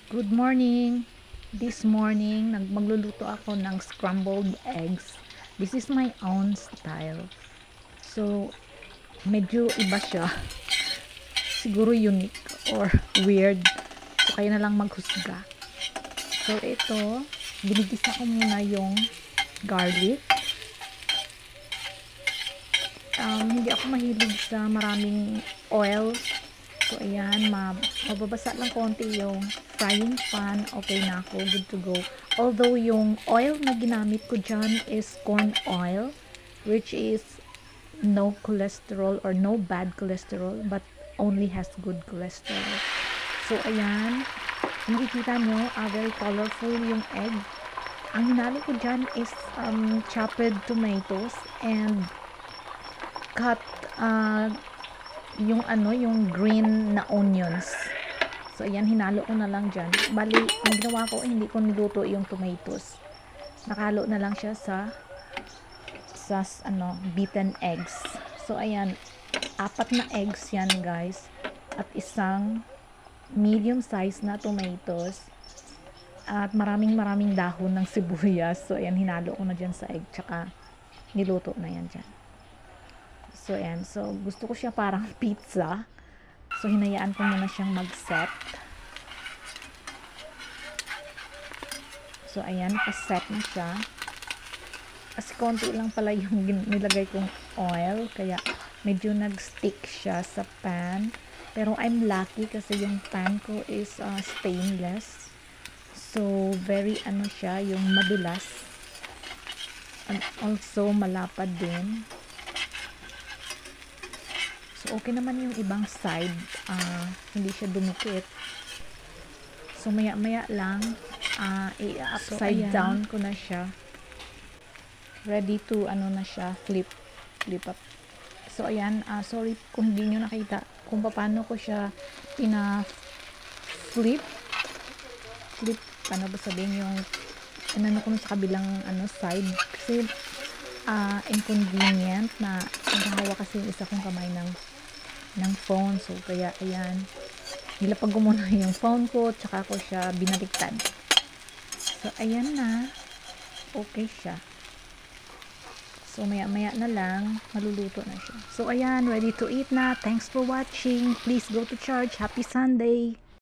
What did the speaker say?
Good morning! This morning, magluluto ako ng scrambled eggs. This is my own style. So, medyo iba siya. Siguro unique or weird. So, kayo na lang maghusga. So, ito, binigisa ko muna yung garlic. Hindi ako mahilig sa maraming oil. So, ayan, mababasa lang konti yung frying pan. Okay na ako, good to go. Although, yung oil na ginamit ko dyan is corn oil, which is no cholesterol or no bad cholesterol, but only has good cholesterol. So, ayan, nakikita nyo, very colorful yung egg. Ang hinalo ko dyan is chopped tomatoes and cut yung green na onions. So, ayan, hinalo ko na lang dyan. Bali, ang ginawa ko, hindi ko niluto yung tomatoes. Nakalo na lang siya sa beaten eggs. So, ayan, 4 na eggs yan, guys. At isang medium size na tomatoes. At maraming dahon ng sibuyas. So, ayan, hinalo ko na dyan sa egg. Tsaka, niluto na yan dyan. So, ayan. So, gusto ko siya parang pizza. So, hinayaan ko muna siyang mag-set. So, ayan. Pa-set na siya. Kasi konti lang pala yung nilagay kong oil. Kaya, medyo nag-stick siya sa pan. Pero, I'm lucky kasi yung pan ko is stainless. So, very siya, yung madulas. And also, malapad din. So, okay naman yung ibang side. Hindi siya dumikit. So, maya lang, i-upside down ko na siya. Ready to, na siya, flip up. So, ayan, sorry kung hindi nyo nakita kung paano ko siya pina-flip. Paano ba sabihin yung, ko na sa kabilang, side. Kasi, inconvenient na naghahawa kasi yung isa kong kamay ng phone. So, kaya, ayan, nilapag ko muna yung phone ko, tsaka ko siya binaliktad. So, ayan na. Okay siya. So, maya na lang, maluluto na siya. So, ayan, ready to eat na. Thanks for watching. Please go to church. Happy Sunday!